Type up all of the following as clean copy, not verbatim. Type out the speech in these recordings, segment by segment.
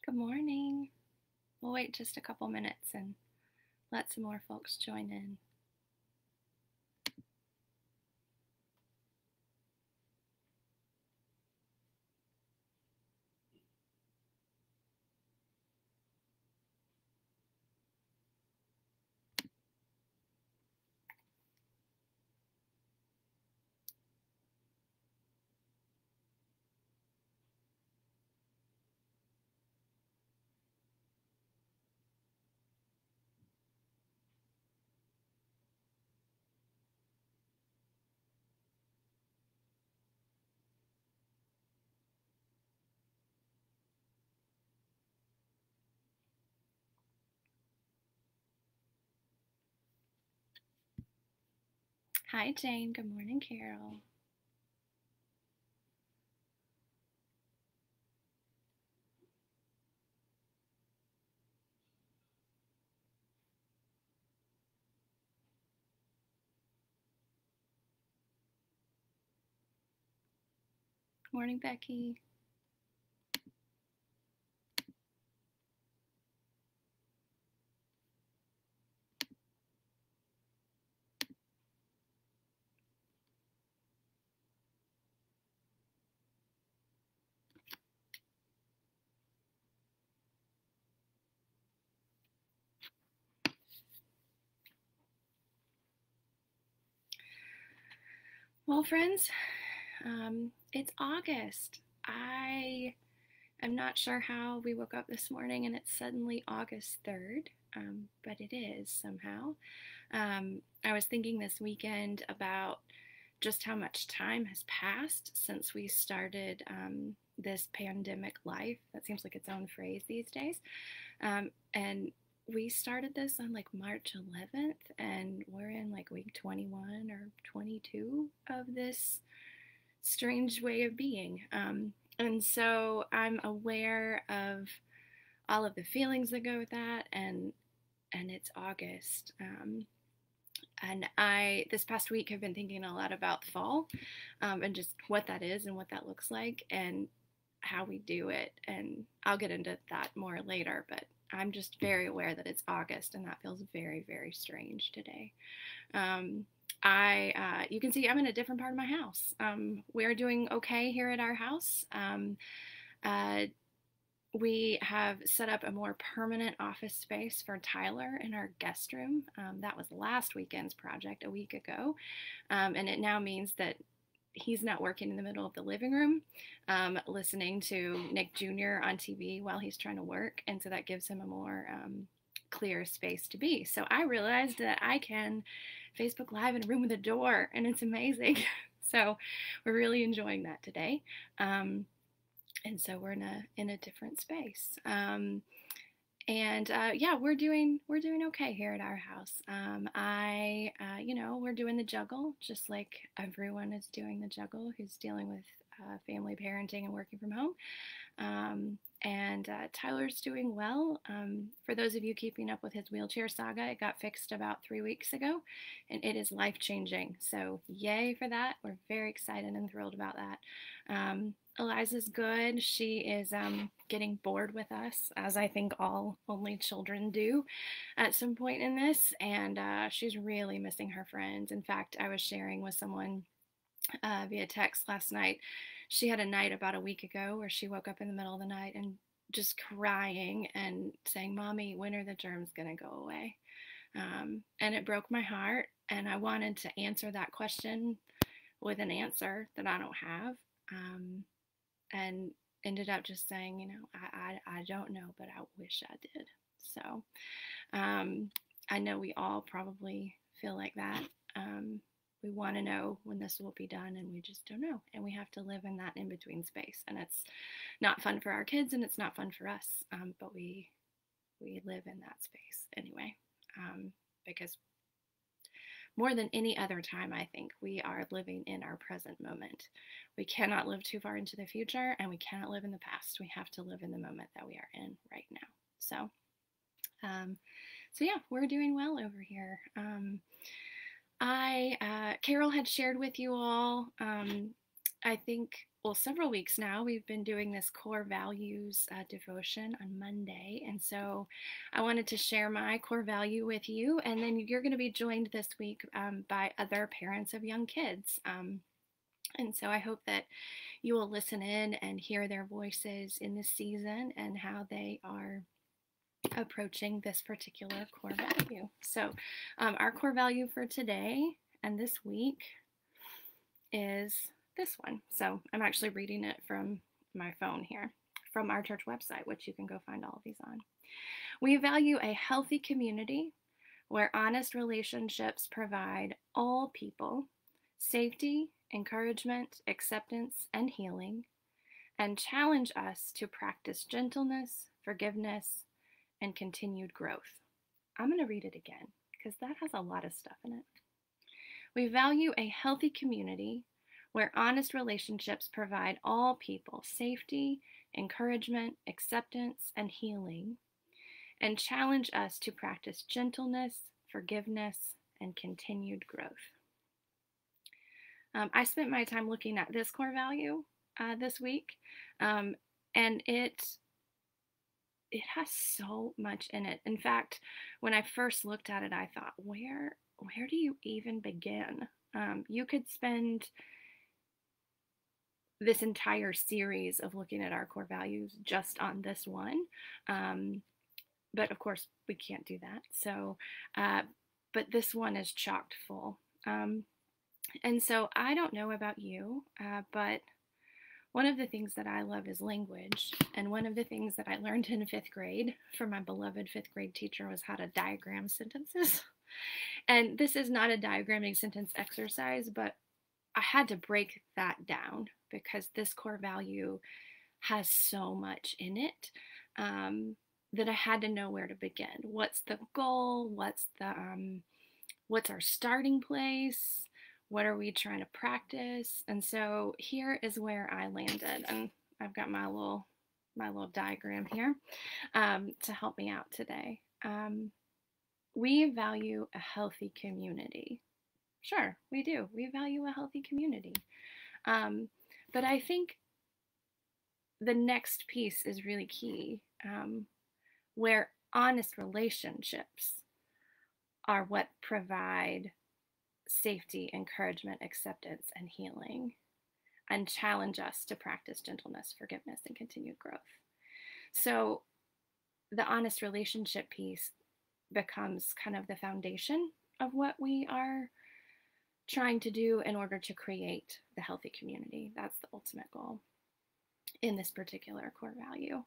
Good morning. We'll wait just a couple minutes and let some more folks join in. Hi, Jane. Good morning, Carol. Good morning, Becky. Well, friends, it's August. I am not sure how we woke up this morning and it's suddenly August 3rd, but it is somehow. I was thinking this weekend about just how much time has passed since we started this pandemic life. That seems like its own phrase these days. And we started this on like March 11th, and we're in like week 21 or 22 of this strange way of being. And so I'm aware of all of the feelings that go with that, and it's August. And I, this past week, have been thinking a lot about fall, and just what that is and what that looks like and how we do it. And I'll get into that more later, but I'm just very aware that it's August, and that feels very, very strange today. You can see I'm in a different part of my house. We're doing okay here at our house. We have set up a more permanent office space for Tyler in our guest room. That was last weekend's project a week ago. And it now means that he's not working in the middle of the living room, listening to Nick Jr. on TV while he's trying to work. And so that gives him a more clear space to be. So I realized that I can Facebook Live in a room with a door, and it's amazing. So we're really enjoying that today. And so we're in a different space. Yeah, we're doing okay here at our house. We're doing the juggle, just like everyone is doing the juggle who's dealing with family parenting and working from home. Tyler's doing well. For those of you keeping up with his wheelchair saga, it got fixed about 3 weeks ago, and it is life-changing. So yay for that. We're very excited and thrilled about that. Eliza's good. She is getting bored with us, as I think all only children do at some point in this, and she's really missing her friends. In fact, I was sharing with someone via text last night. She had a night about a week ago where she woke up in the middle of the night and just crying and saying, "Mommy, when are the germs gonna go away?" And it broke my heart, and I wanted to answer that question with an answer that I don't have, and ended up just saying, I don't know, but I wish I did. So I know we all probably feel like that. We want to know when this will be done, and we just don't know. And we have to live in that in between space. And it's not fun for our kids, and it's not fun for us. But we live in that space anyway, because more than any other time, I think we are living in our present moment. We cannot live too far into the future, and we cannot live in the past. We have to live in the moment that we are in right now. So yeah, we're doing well over here. Carol had shared with you all, I think, well, several weeks now, we've been doing this core values devotion on Monday. And so I wanted to share my core value with you. And then you're going to be joined this week by other parents of young kids. And so I hope that you will listen in and hear their voices in this season and how they are approaching this particular core value. So our core value for today and this week is this one. So I'm actually reading it from my phone here, from our church website, which you can go find all of these on. We value a healthy community where honest relationships provide all people safety, encouragement, acceptance, and healing, and challenge us to practice gentleness, forgiveness, and continued growth. I'm going to read it again because that has a lot of stuff in it. We value a healthy community where honest relationships provide all people safety, encouragement, acceptance, and healing, and challenge us to practice gentleness, forgiveness, and continued growth. I spent my time looking at this core value this week, and it has so much in it. In fact, when I first looked at it, I thought, where do you even begin? You could spend this entire series of looking at our core values just on this one. But of course, we can't do that. So, but this one is chocked full. And so I don't know about you, but one of the things that I love is language. And one of the things that I learned in 5th grade from my beloved 5th grade teacher was how to diagram sentences. And this is not a diagramming sentence exercise, but I had to break that down because this core value has so much in it that I had to know where to begin. What's the goal? What's our starting place? What are we trying to practice? And so here is where I landed, and I've got my little diagram here to help me out today. We value a healthy community. Sure, we do. We value a healthy community. But I think the next piece is really key, where honest relationships are what provide safety, encouragement, acceptance, and healing, and challenge us to practice gentleness, forgiveness, and continued growth. So the honest relationship piece becomes kind of the foundation of what we are trying to do in order to create the healthy community. That's the ultimate goal in this particular core value.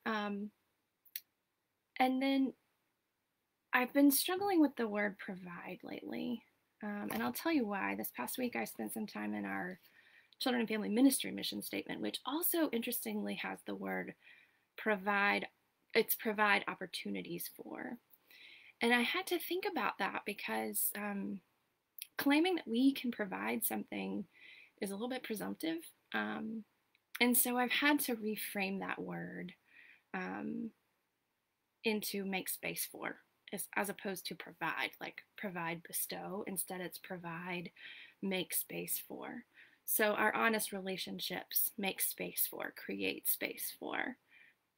And then I've been struggling with the word provide lately. And I'll tell you why. This past week, I spent some time in our Children and Family Ministry mission statement, which also interestingly has the word provide. It's provide opportunities for. And I had to think about that because claiming that we can provide something is a little bit presumptive. And so I've had to reframe that word into make space for, as opposed to provide, like provide, bestow. Instead, it's provide, make space for. So our honest relationships make space for, create space for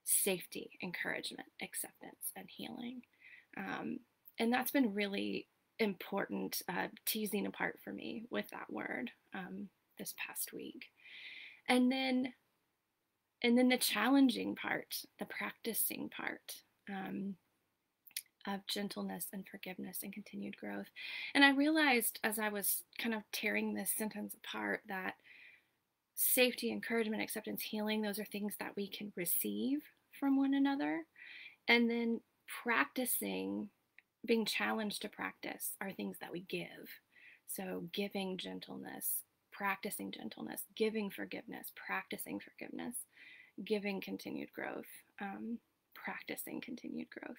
safety, encouragement, acceptance, and healing. And that's been really important teasing apart for me with that word this past week. And then the challenging part, the practicing part. of gentleness and forgiveness and continued growth. And I realized as I was kind of tearing this sentence apart that safety, encouragement, acceptance, healing, those are things that we can receive from one another. And then practicing, being challenged to practice, are things that we give. So giving gentleness, practicing gentleness, giving forgiveness, practicing forgiveness, giving continued growth, practicing continued growth.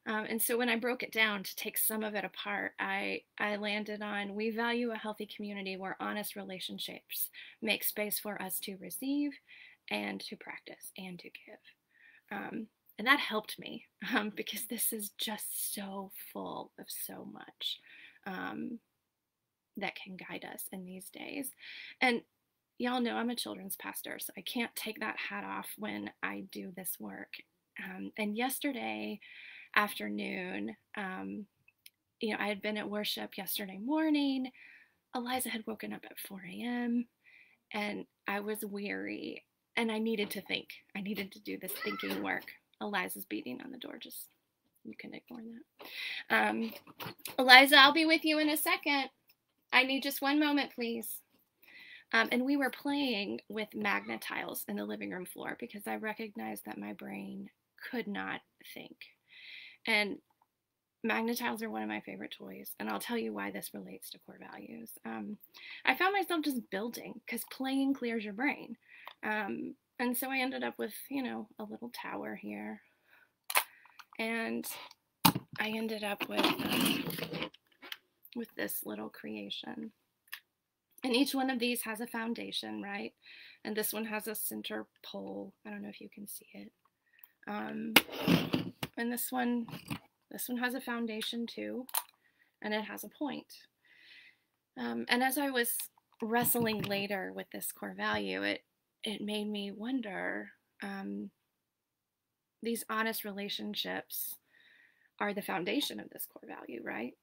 And so when I broke it down to take some of it apart, I landed on, we value a healthy community where honest relationships make space for us to receive and to practice and to give. And that helped me because this is just so full of so much that can guide us in these days. And y'all know I'm a children's pastor, so I can't take that hat off when I do this work. And yesterday afternoon, I had been at worship yesterday morning. Eliza had woken up at 4 a.m. and I was weary and I needed to think. I needed to do this thinking work. Eliza's beating on the door. Just, you can ignore that. Eliza, I'll be with you in a second. I need just one moment, please. And we were playing with magnet tiles in the living room floor because I recognized that my brain could not think. And magnet tiles are one of my favorite toys, and I'll tell you why this relates to core values. I found myself just building because playing clears your brain. And so I ended up with, a little tower here. And I ended up with this little creation. And each one of these has a foundation, right? And this one has a center pole. I don't know if you can see it. And this one has a foundation too, and it has a point. And as I was wrestling later with this core value, it made me wonder, these honest relationships are the foundation of this core value, right?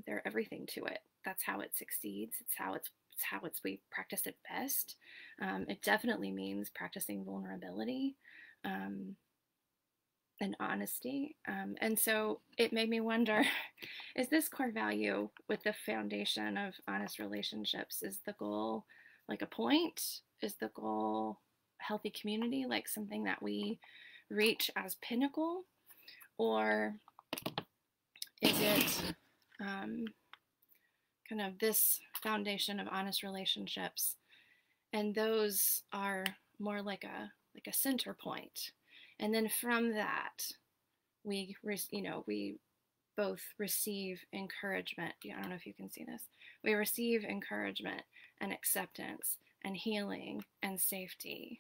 They're everything to it. That's how it succeeds. It's how we practice it best. It definitely means practicing vulnerability and honesty. And so it made me wonder, is this core value with the foundation of honest relationships, is the goal like a point? Is the goal healthy community, like something that we reach as pinnacle? Or is it kind of this foundation of honest relationships, and those are more like a center point, and then from that we both receive encouragement. I don't know if you can see this. We receive encouragement and acceptance and healing and safety,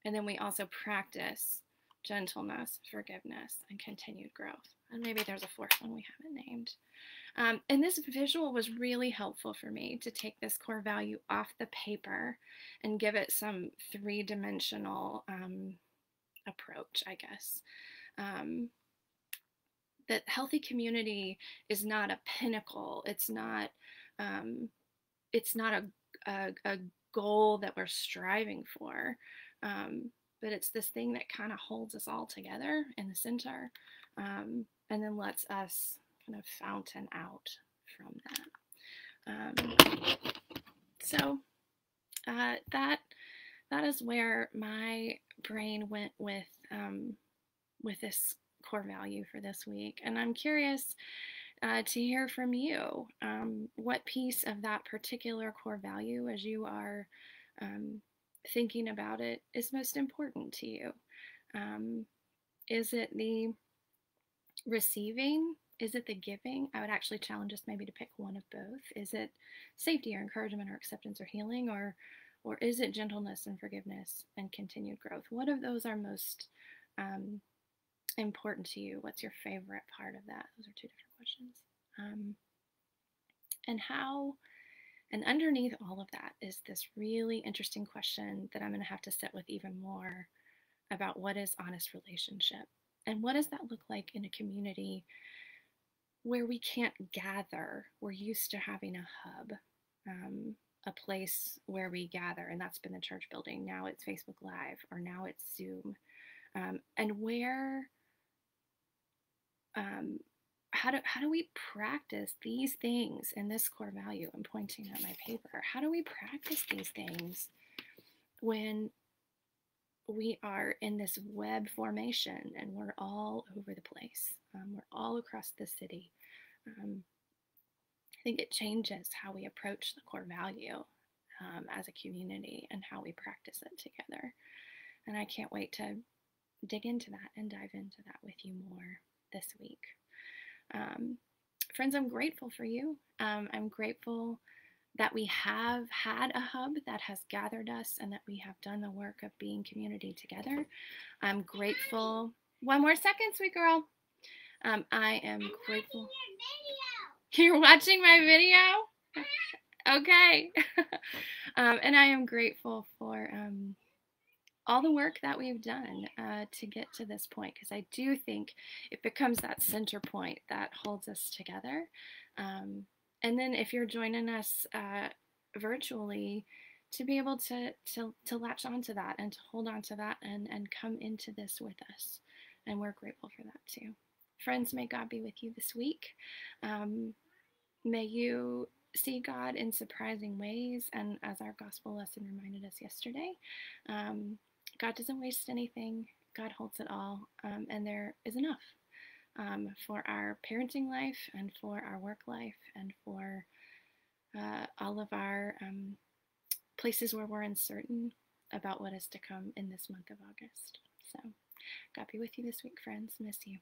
and then we also practice gentleness, forgiveness, and continued growth. And maybe there's a fourth one we haven't named. And this visual was really helpful for me to take this core value off the paper and give it some three-dimensional approach, I guess. That healthy community is not a pinnacle. It's not a goal that we're striving for. But it's this thing that kind of holds us all together in the center, and then lets us kind of fountain out from that. So that is where my brain went with this core value for this week, and I'm curious to hear from you. What piece of that particular core value, as you are thinking about it, is most important to you? Is it the receiving? Is it the giving? I would actually challenge us maybe to pick one of both. Is it safety or encouragement or acceptance or healing, or is it gentleness and forgiveness and continued growth? What of those are most important to you? What's your favorite part of that? Those are two different questions. And underneath all of that is this really interesting question that I'm going to have to sit with even more about: what is honest relationship? And what does that look like in a community where we can't gather? We're used to having a hub, a place where we gather, and that's been the church building. Now it's Facebook Live, or now it's Zoom. And where how do we practice these things in this core value? I'm pointing at my paper. How do we practice these things when we are in this web formation and we're all over the place? We're all across the city. I think it changes how we approach the core value as a community and how we practice it together. And I can't wait to dig into that and dive into that with you more this week. Friends, I'm grateful for you. I'm grateful that we have had a hub that has gathered us and that we have done the work of being community together. I'm grateful. One more second, sweet girl. I am grateful. You're watching my video? Okay. And I am grateful for all the work that we've done to get to this point, because I do think it becomes that center point that holds us together. And then if you're joining us virtually, to be able to latch onto that and to hold on to that and come into this with us. And we're grateful for that too. Friends, may God be with you this week. May you see God in surprising ways. And as our gospel lesson reminded us yesterday, God doesn't waste anything. God holds it all. And there is enough for our parenting life and for our work life and for all of our places where we're uncertain about what is to come in this month of August. So God be with you this week, friends. Miss you.